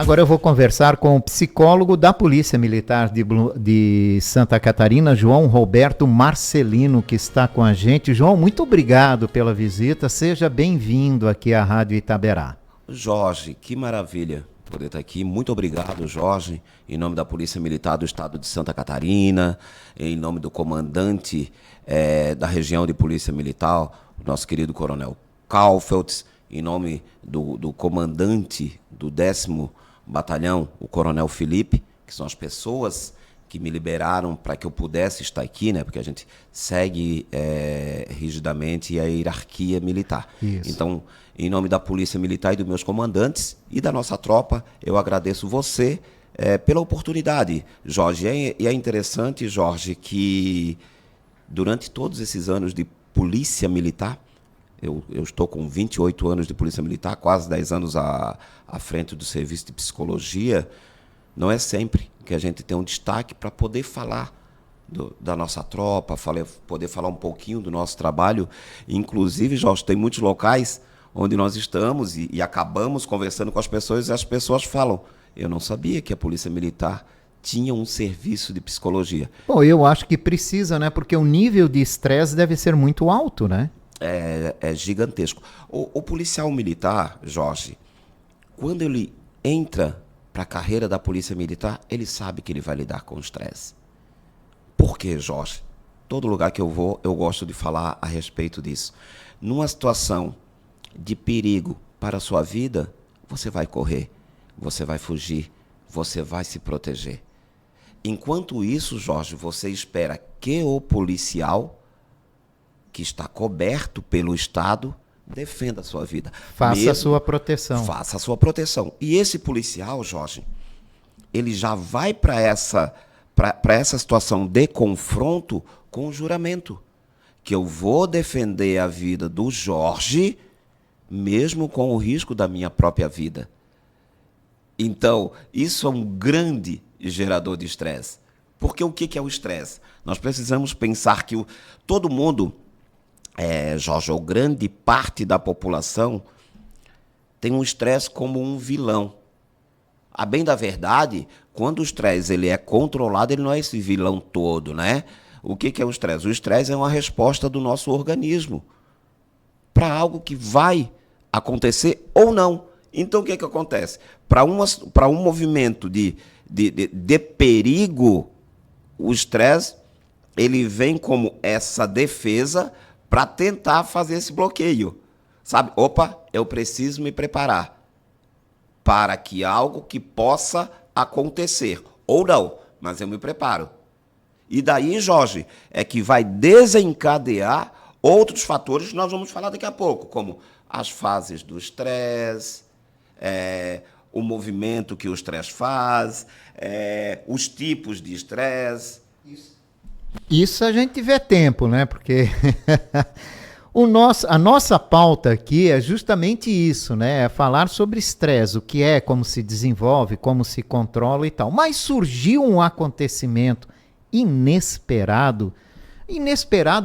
Agora eu vou conversar com o psicólogo da Polícia Militar de Santa Catarina, João Roberto Marcelino, que está com a gente. João, muito obrigado pela visita. Seja bem-vindo aqui à Rádio Itaberá. Jorge, que maravilha poder estar aqui. Muito obrigado, Jorge, em nome da Polícia Militar do Estado de Santa Catarina, em nome do comandante da região de Polícia Militar, o nosso querido Coronel Kaufeld, em nome do comandante do 10º Batalhão, o Coronel Felipe, que são as pessoas que me liberaram para que eu pudesse estar aqui, né? Porque a gente segue rigidamente a hierarquia militar. Isso. Então, em nome da Polícia Militar e dos meus comandantes e da nossa tropa, eu agradeço você pela oportunidade, Jorge. E é interessante, Jorge, que durante todos esses anos de Polícia Militar, eu estou com 28 anos de Polícia Militar, quase 10 anos à frente do serviço de psicologia. Não é sempre que a gente tem um destaque para poder falar da nossa tropa, poder falar um pouquinho do nosso trabalho. Inclusive, Jorge, tem muitos locais onde nós estamos e acabamos conversando com as pessoas e as pessoas falam: eu não sabia que a Polícia Militar tinha um serviço de psicologia. Bom, eu acho que precisa, né? Porque o nível de estresse deve ser muito alto, né? É gigantesco. O policial militar, Jorge, quando ele entra para a carreira da Polícia Militar, ele sabe que ele vai lidar com o estresse. Por quê, Jorge? Todo lugar que eu vou, eu gosto de falar a respeito disso. Numa situação de perigo para a sua vida, você vai correr, você vai fugir, você vai se proteger. Enquanto isso, Jorge, você espera que o policial, que está coberto pelo Estado, defenda a sua vida. Faça a sua proteção. Faça a sua proteção. E esse policial, Jorge, ele já vai para essa situação de confronto com o juramento. Que eu vou defender a vida do Jorge, mesmo com o risco da minha própria vida. Então, isso é um grande gerador de estresse. Porque o que é o estresse? Nós precisamos pensar que todo mundo, Jorge, ou grande parte da população, tem um estresse como um vilão. A bem da verdade, quando o estresse ele é controlado, ele não é esse vilão todo, né? O que é o estresse? O estresse é uma resposta do nosso organismo para algo que vai acontecer ou não. Então, o que acontece? Para um movimento de perigo, o estresse ele vem como essa defesa para tentar fazer esse bloqueio. Sabe? Opa, eu preciso me preparar para que algo que possa acontecer. Ou não, mas eu me preparo. E daí, Jorge, é que vai desencadear outros fatores que nós vamos falar daqui a pouco, como as fases do estresse, o movimento que o estresse faz, os tipos de estresse. Isso a gente tiver tempo, né? Porque a nossa pauta aqui é justamente isso, né? É falar sobre estresse, o que é, como se desenvolve, como se controla e tal. Mas surgiu um acontecimento inesperado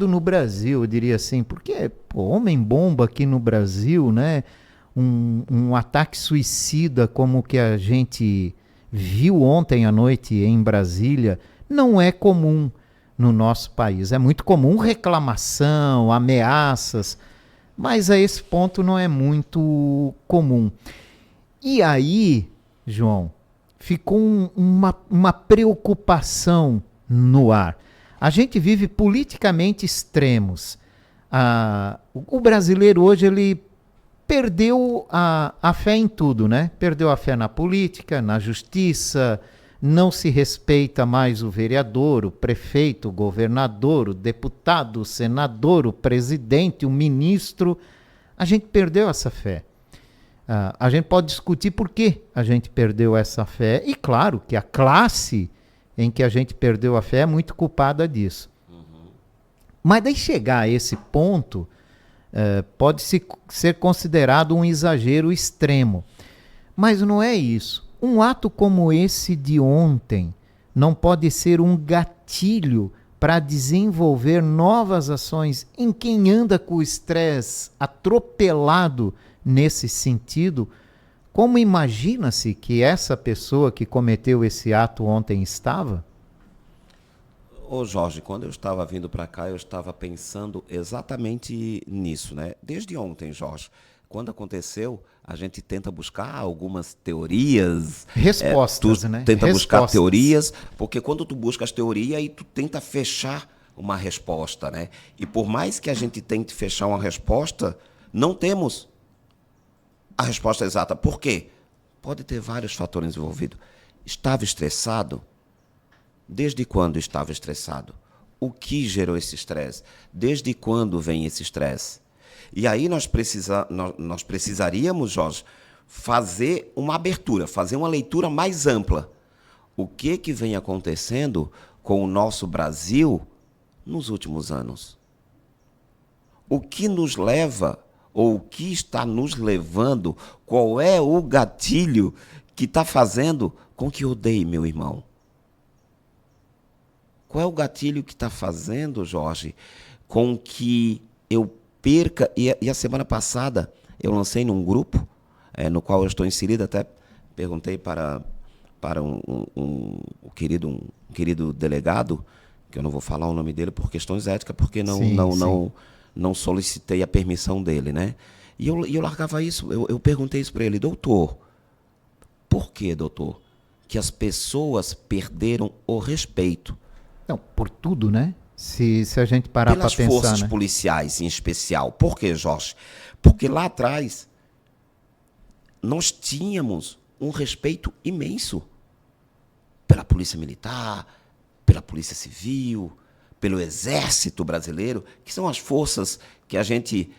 no Brasil, eu diria assim, porque homem-bomba aqui no Brasil, né? Um ataque suicida como o que a gente viu ontem à noite em Brasília, não é comum no nosso país. É muito comum reclamação, ameaças, mas a esse ponto não é muito comum. E aí, João, ficou uma preocupação no ar. A gente vive politicamente extremos. O brasileiro hoje, ele perdeu a fé em tudo, né? Perdeu a fé na política, na justiça, não se respeita mais o vereador, o prefeito, o governador, o deputado, o senador, o presidente, o ministro. A gente perdeu essa fé. A gente pode discutir por que a gente perdeu essa fé. E claro que a classe em que a gente perdeu a fé é muito culpada disso. Uhum. Mas daí chegar a esse ponto, pode ser considerado um exagero extremo. Mas não é isso. Um ato como esse de ontem não pode ser um gatilho para desenvolver novas ações em quem anda com o estresse atropelado nesse sentido, como imagina-se que essa pessoa que cometeu esse ato ontem estava? Ô Jorge, quando eu estava vindo para cá, eu estava pensando exatamente nisso, né? Desde ontem, Jorge, quando aconteceu, a gente tenta buscar algumas teorias. Respostas, Tu né? tenta buscar Respostas. teorias, porque quando tu buscas teoria, aí tu tenta fechar uma resposta, né? E por mais que a gente tente fechar uma resposta, não temos a resposta exata. Por quê? Pode ter vários fatores envolvidos. Estava estressado? Desde quando estava estressado? O que gerou esse estresse? Desde quando vem esse estresse? E aí nós precisaríamos, Jorge, fazer uma abertura, fazer uma leitura mais ampla. O que vem acontecendo com o nosso Brasil nos últimos anos? O que nos leva, ou o que está nos levando, qual é o gatilho que está fazendo com que eu odeie meu irmão? Qual é o gatilho que está fazendo, Jorge, com que eu perca... E a semana passada eu lancei num grupo, no qual eu estou inserido, até perguntei para um querido delegado, que eu não vou falar o nome dele por questões éticas, porque não solicitei a permissão dele, né? E eu largava isso, eu perguntei isso para ele, doutor, por que, doutor, que as pessoas perderam o respeito? Não, por tudo, né? Se a gente parar para pensar, pelas forças né? policiais em especial. Por quê, Jorge? Porque lá atrás nós tínhamos um respeito imenso pela Polícia Militar, pela Polícia Civil, pelo Exército Brasileiro, que são as forças que a gente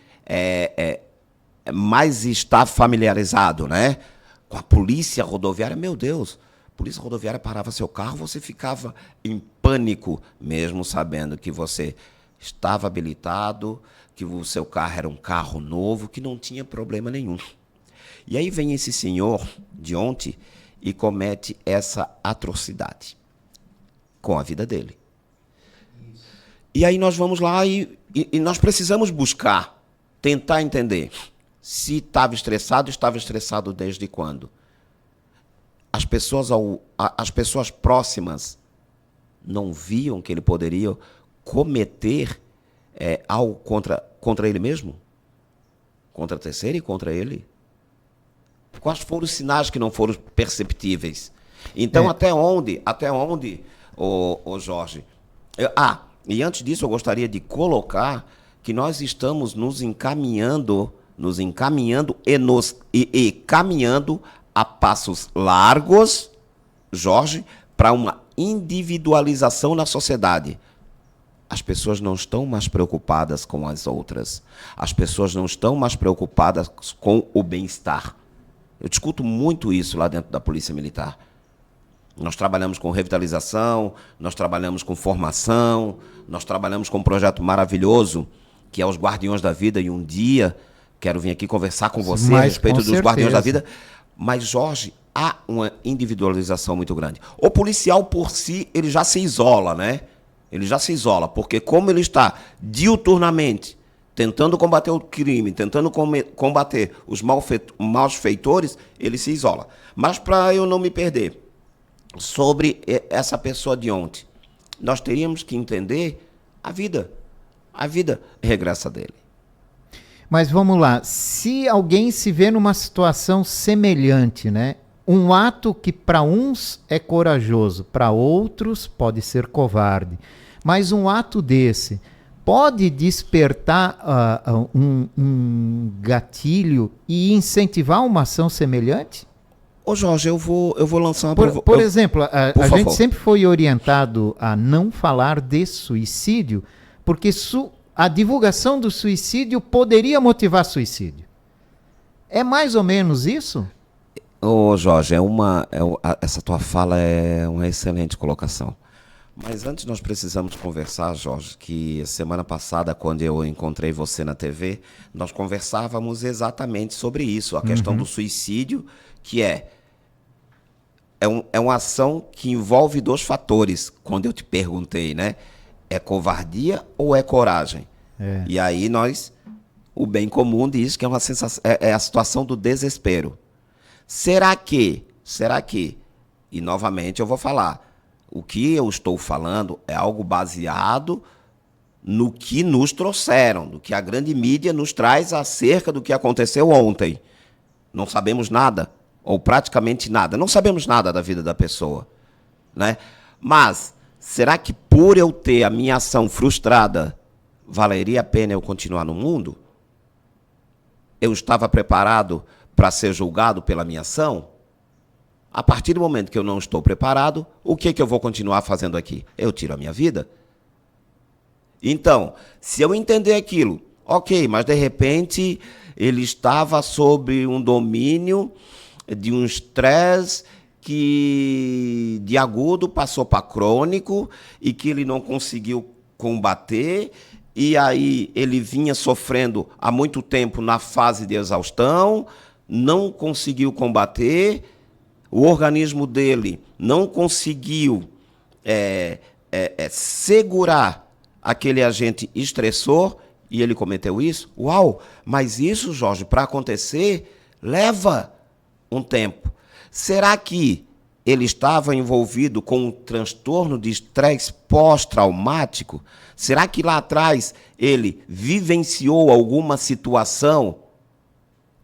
mais está familiarizado, né? Com a Polícia Rodoviária, meu Deus, a Polícia Rodoviária parava seu carro, você ficava em pânico, mesmo sabendo que você estava habilitado, que o seu carro era um carro novo, que não tinha problema nenhum. E aí vem esse senhor de ontem e comete essa atrocidade com a vida dele. E aí nós vamos lá e nós precisamos buscar, tentar entender se estava estressado desde quando? As pessoas próximas não viam que ele poderia cometer algo contra ele mesmo? Contra a terceira e contra ele? Quais foram os sinais que não foram perceptíveis? Então, até onde, ô Jorge? E antes disso, eu gostaria de colocar que nós estamos nos encaminhando e caminhando a passos largos, Jorge, para uma individualização na sociedade. As pessoas não estão mais preocupadas com as outras. As pessoas não estão mais preocupadas com o bem-estar. Eu discuto muito isso lá dentro da Polícia Militar. Nós trabalhamos com revitalização, nós trabalhamos com formação, nós trabalhamos com um projeto maravilhoso, que é os Guardiões da Vida, e um dia quero vir aqui conversar com você a respeito dos Guardiões da Vida. Mas, Jorge, há uma individualização muito grande. O policial, por si, ele já se isola, né? Ele já se isola, porque como ele está diuturnamente tentando combater o crime, tentando combater os malfeitores, ele se isola. Mas, para eu não me perder sobre essa pessoa de ontem, nós teríamos que entender a vida regressa dele. Mas vamos lá, se alguém se vê numa situação semelhante, né? Um ato que para uns é corajoso, para outros pode ser covarde, mas um ato desse pode despertar um gatilho e incentivar uma ação semelhante? Ô Jorge, eu vou lançar uma... Por exemplo, a gente sempre foi orientado a não falar de suicídio, porque a divulgação do suicídio poderia motivar suicídio. É mais ou menos isso? Ô Jorge, essa tua fala é uma excelente colocação. Mas antes nós precisamos conversar, Jorge, que semana passada, quando eu encontrei você na TV, nós conversávamos exatamente sobre isso, a questão do suicídio, que é uma ação que envolve dois fatores, quando eu te perguntei, né? É covardia ou é coragem? E aí o bem comum diz que é uma sensação, é a situação do desespero. Será que, e novamente eu vou falar, o que eu estou falando é algo baseado no que nos trouxeram, do que a grande mídia nos traz acerca do que aconteceu ontem. Não sabemos nada, ou praticamente nada. Não sabemos nada da vida da pessoa, né? Mas, será que por eu ter a minha ação frustrada, valeria a pena eu continuar no mundo? Eu estava preparado para ser julgado pela minha ação? A partir do momento que eu não estou preparado, o que eu vou continuar fazendo aqui? Eu tiro a minha vida? Então, se eu entender aquilo, ok, mas de repente ele estava sob um domínio de um estresse que de agudo passou para crônico e que ele não conseguiu combater, e aí ele vinha sofrendo há muito tempo na fase de exaustão, não conseguiu combater, o organismo dele não conseguiu segurar aquele agente estressor e ele cometeu isso. Uau! Mas isso, Jorge, para acontecer, leva um tempo. Será que ele estava envolvido com um transtorno de estresse pós-traumático? Será que lá atrás ele vivenciou alguma situação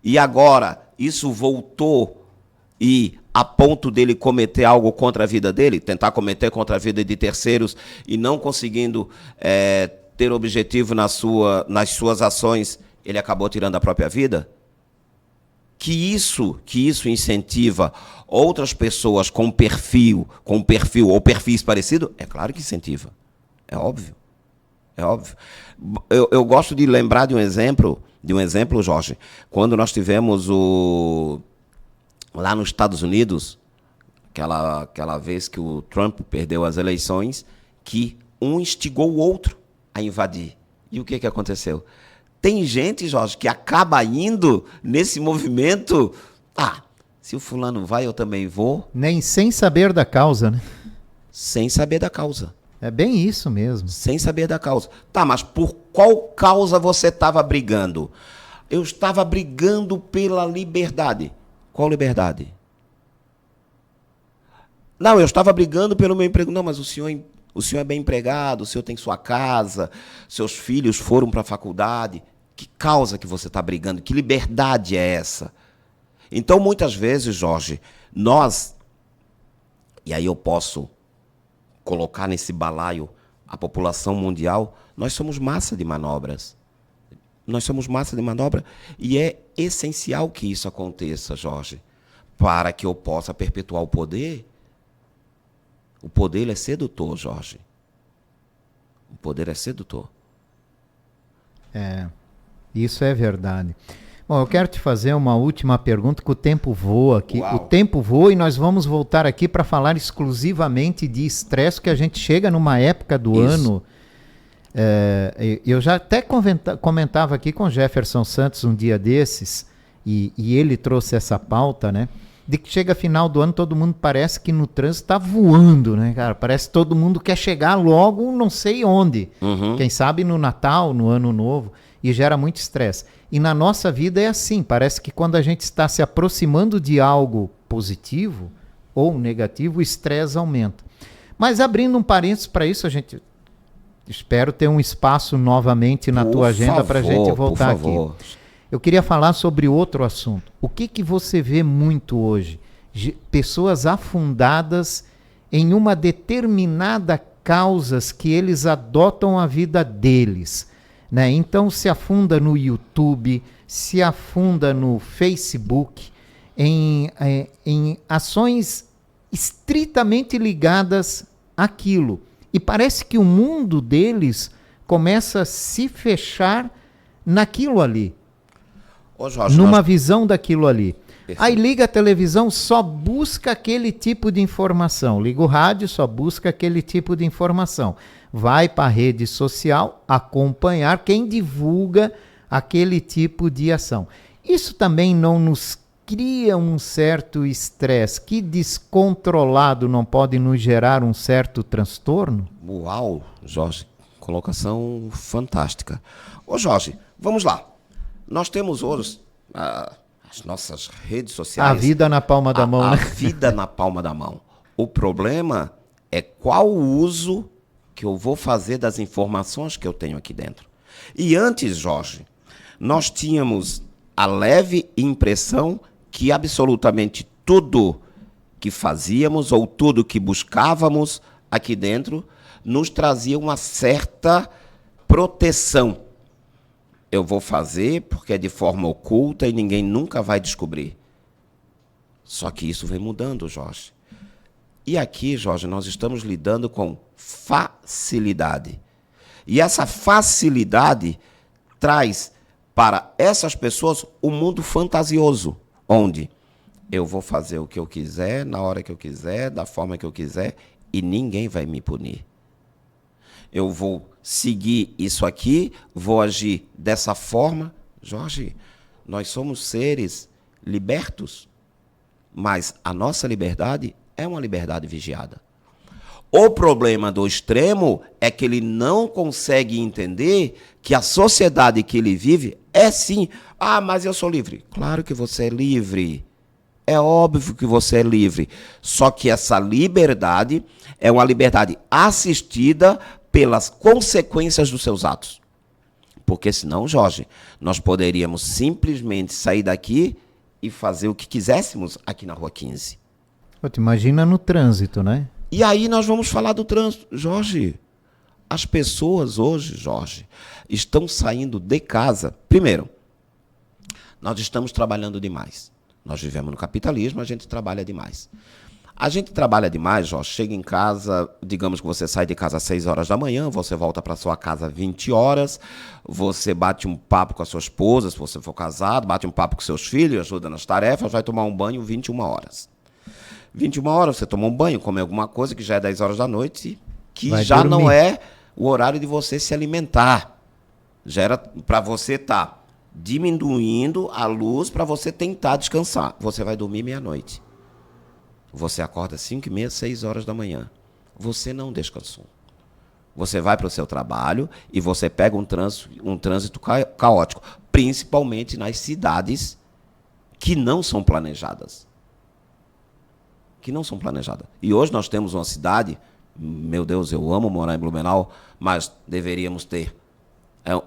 e agora isso voltou e a ponto dele cometer algo contra a vida dele, tentar cometer contra a vida de terceiros e não conseguindo ter objetivo nas suas ações, ele acabou tirando a própria vida? Que isso incentiva outras pessoas com perfil ou perfis parecidos? É claro que incentiva. É óbvio. É óbvio. Eu gosto de lembrar de um exemplo, Jorge, quando nós tivemos lá nos Estados Unidos, aquela vez que o Trump perdeu as eleições, que um instigou o outro a invadir. E o que aconteceu? Tem gente, Jorge, que acaba indo nesse movimento. Se o fulano vai, eu também vou. Nem sem saber da causa, né? Sem saber da causa. É bem isso mesmo. Sem saber da causa. Tá, mas por qual causa você estava brigando? Eu estava brigando pela liberdade. Qual liberdade? Não, eu estava brigando pelo meu emprego. Não, mas o senhor é bem empregado, o senhor tem sua casa, seus filhos foram para a faculdade. Que causa que você está brigando? Que liberdade é essa? Então, muitas vezes, Jorge, nós, e aí eu posso colocar nesse balaio a população mundial, nós somos massa de manobras. Nós somos massa de manobra e é essencial que isso aconteça, Jorge, para que eu possa perpetuar o poder. O poder ele é sedutor, Jorge. O poder é sedutor. Isso é verdade. Bom, eu quero te fazer uma última pergunta, que o tempo voa aqui. Uau. O tempo voa e nós vamos voltar aqui para falar exclusivamente de estresse, que a gente chega numa época do ano. Eu já até comentava aqui com Jefferson Santos um dia desses, e ele trouxe essa pauta, né? De que chega final do ano, todo mundo parece que no trânsito está voando, né, cara? Parece que todo mundo quer chegar logo não sei onde. Uhum. Quem sabe no Natal, no Ano Novo, e gera muito estresse. E na nossa vida é assim, parece que quando a gente está se aproximando de algo positivo ou negativo, o estresse aumenta. Mas abrindo um parênteses para isso, a gente... Espero ter um espaço novamente na tua agenda para a gente voltar aqui. Eu queria falar sobre outro assunto. O que você vê muito hoje? Pessoas afundadas em uma determinada causas que eles adotam a vida deles, né? Então se afunda no YouTube, se afunda no Facebook, em ações estritamente ligadas àquilo. E parece que o mundo deles começa a se fechar naquilo ali. Ô Jorge, numa visão daquilo ali. Perfeito. Aí liga a televisão, só busca aquele tipo de informação. Liga o rádio, só busca aquele tipo de informação. Vai para a rede social acompanhar quem divulga aquele tipo de ação. Isso também não nos cria um certo estresse que descontrolado não pode nos gerar um certo transtorno? Uau, Jorge, colocação fantástica. Ô Jorge, vamos lá. Nós temos hoje, as nossas redes sociais. A vida na palma da mão, A né? vida na palma da mão. O problema é qual o uso que eu vou fazer das informações que eu tenho aqui dentro. E antes, Jorge, nós tínhamos a leve impressão que absolutamente tudo que fazíamos ou tudo que buscávamos aqui dentro nos trazia uma certa proteção. Eu vou fazer porque é de forma oculta e ninguém nunca vai descobrir. Só que isso vem mudando, Jorge. E aqui, Jorge, nós estamos lidando com facilidade. E essa facilidade traz para essas pessoas um mundo fantasioso, onde eu vou fazer o que eu quiser, na hora que eu quiser, da forma que eu quiser, e ninguém vai me punir. Eu vou seguir isso aqui, vou agir dessa forma. Jorge, nós somos seres libertos, mas a nossa liberdade é uma liberdade vigiada. O problema do extremo é que ele não consegue entender que a sociedade que ele vive é sim. Ah, mas eu sou livre. Claro que você é livre. É óbvio que você é livre. Só que essa liberdade é uma liberdade assistida pelas consequências dos seus atos. Porque senão, Jorge, nós poderíamos simplesmente sair daqui e fazer o que quiséssemos aqui na Rua 15. Te imagina no trânsito, né? E aí nós vamos falar do trânsito. Jorge, as pessoas hoje, Jorge, estão saindo de casa. Primeiro, nós estamos trabalhando demais. Nós vivemos no capitalismo, a gente trabalha demais. A gente trabalha demais, Jorge, chega em casa, digamos que você sai de casa às 6 horas da manhã, você volta para sua casa às 20 horas, você bate um papo com a sua esposa, se você for casado, bate um papo com seus filhos, ajuda nas tarefas, vai tomar um banho 21 horas. 21 horas, você toma um banho, come alguma coisa que já é 10 horas da noite, que vai já dormir. Não é o horário de você se alimentar. Já era para você estar diminuindo a luz para você tentar descansar. Você vai dormir meia-noite. Você acorda 5h30, 6 horas da manhã. Você não descansou. Você vai para o seu trabalho e você pega um trânsito caótico, principalmente nas cidades que não são planejadas. E hoje nós temos uma cidade, meu Deus, eu amo morar em Blumenau, mas deveríamos ter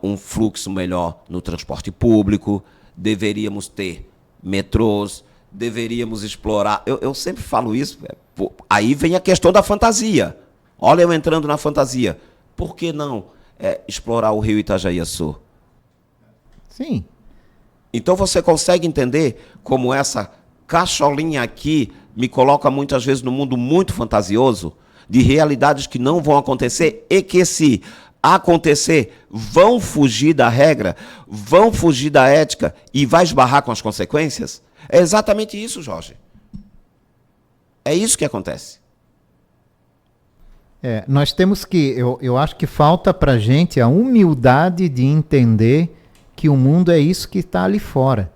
um fluxo melhor no transporte público, deveríamos ter metrôs, deveríamos explorar. Eu sempre falo isso, aí vem a questão da fantasia. Olha eu entrando na fantasia. Por que não explorar o rio Itajaí-Açu? Sim. Então você consegue entender como essa cacholinha aqui me coloca muitas vezes num mundo muito fantasioso, de realidades que não vão acontecer e que, se acontecer, vão fugir da regra, vão fugir da ética e vai esbarrar com as consequências? É exatamente isso, Jorge. É isso que acontece. Nós temos que, eu acho que falta pra gente a humildade de entender que o mundo é isso que está ali fora.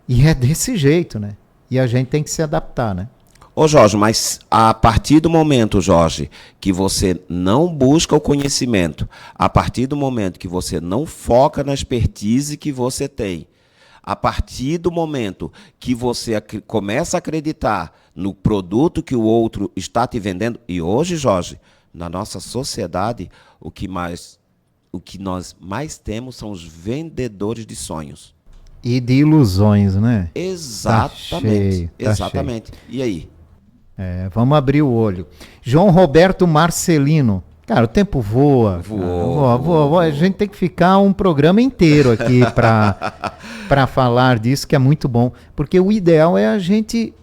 E é desse jeito, né? E a gente tem que se adaptar, né? Ô Jorge, mas a partir do momento, Jorge, que você não busca o conhecimento, a partir do momento que você não foca na expertise que você tem, a partir do momento que você começa a acreditar no produto que o outro está te vendendo, e hoje, Jorge, na nossa sociedade, o que nós mais temos são os vendedores de sonhos. E de ilusões, né? Exatamente. Tá cheio, tá exatamente. cheio. E aí? Vamos abrir o olho. João Roberto Marcelino. Cara, o tempo voa. Voa. A gente tem que ficar um programa inteiro aqui para falar disso, que é muito bom. Porque o ideal é a gente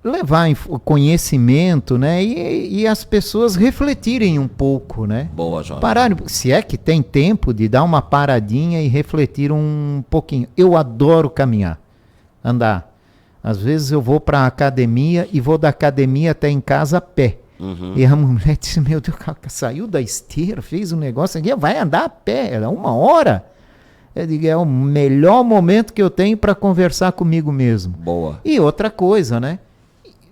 levar o conhecimento, né? E as pessoas refletirem um pouco, né? Boa, Jorge. Parar, se é que tem tempo de dar uma paradinha e refletir um pouquinho. Eu adoro caminhar, andar. Às vezes eu vou para a academia e vou da academia até em casa a pé. Uhum. E a mulher disse, meu Deus, saiu da esteira, fez um negócio aqui, vai andar a pé, é 1 hora. Eu digo, é o melhor momento que eu tenho para conversar comigo mesmo. Boa. E outra coisa, né?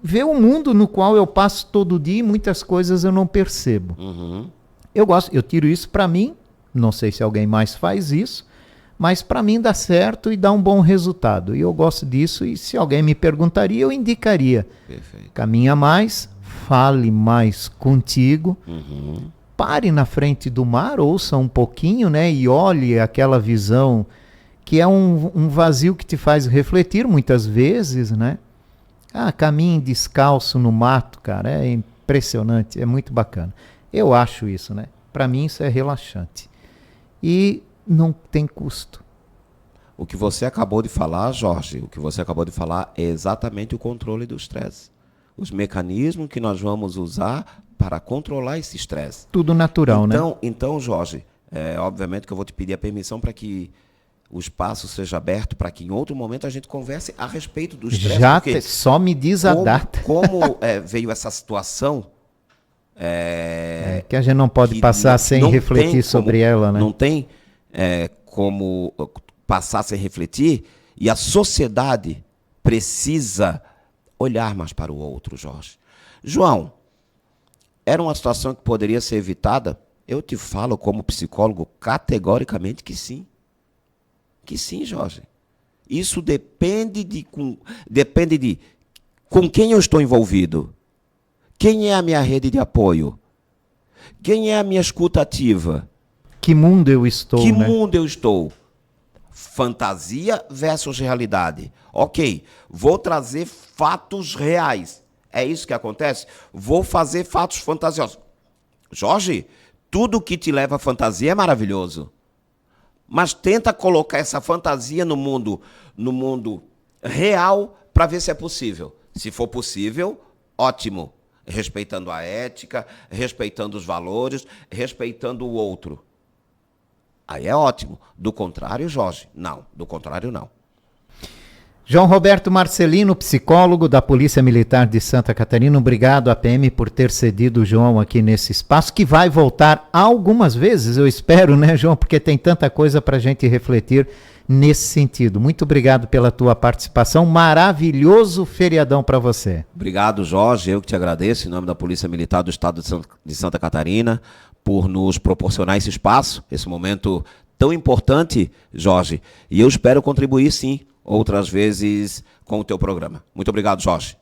Ver o mundo no qual eu passo todo dia e muitas coisas eu não percebo. Uhum. Eu tiro isso para mim, não sei se alguém mais faz isso, mas para mim dá certo e dá um bom resultado. E eu gosto disso, e se alguém me perguntaria, eu indicaria. Perfeito. Caminha mais, fale mais contigo, Uhum. pare na frente do mar, ouça um pouquinho, né, e olhe aquela visão que é um vazio que te faz refletir muitas vezes, né? Caminhe descalço no mato, cara, é impressionante, é muito bacana. Eu acho isso, né? Para mim isso é relaxante. E não tem custo. O que você acabou de falar, Jorge, o que você acabou de falar é exatamente o controle do estresse. Os mecanismos que nós vamos usar para controlar esse estresse. Tudo natural, né? Então, Jorge, obviamente que eu vou te pedir a permissão para que o espaço seja aberto, para que em outro momento a gente converse a respeito do estresse. Só me diz a data. Como veio essa situação... que a gente não pode passar sem refletir sobre ela, né? Não tem como passar sem refletir, e a sociedade precisa olhar mais para o outro, Jorge. João, era uma situação que poderia ser evitada? Eu te falo como psicólogo categoricamente que sim. Que sim, Jorge. Isso depende de com quem eu estou envolvido. Quem é a minha rede de apoio? Quem é a minha escuta ativa? Que mundo eu estou, Que né? mundo eu estou? Fantasia versus realidade. Ok, vou trazer fatos reais. É isso que acontece? Vou fazer fatos fantasiosos. Jorge, tudo que te leva à fantasia é maravilhoso. Mas tenta colocar essa fantasia no mundo real para ver se é possível. Se for possível, ótimo. Respeitando a ética, respeitando os valores, respeitando o outro. Aí é ótimo. Do contrário, Jorge, não. Do contrário, não. João Roberto Marcelino, psicólogo da Polícia Militar de Santa Catarina, obrigado, APM, por ter cedido o João aqui nesse espaço, que vai voltar algumas vezes, eu espero, né, João, porque tem tanta coisa para a gente refletir nesse sentido. Muito obrigado pela tua participação, maravilhoso feriadão para você. Obrigado, Jorge, eu que te agradeço, em nome da Polícia Militar do Estado de Santa Catarina, por nos proporcionar esse espaço, esse momento tão importante, Jorge, e eu espero contribuir, sim, outras vezes com o teu programa. Muito obrigado, Jorge.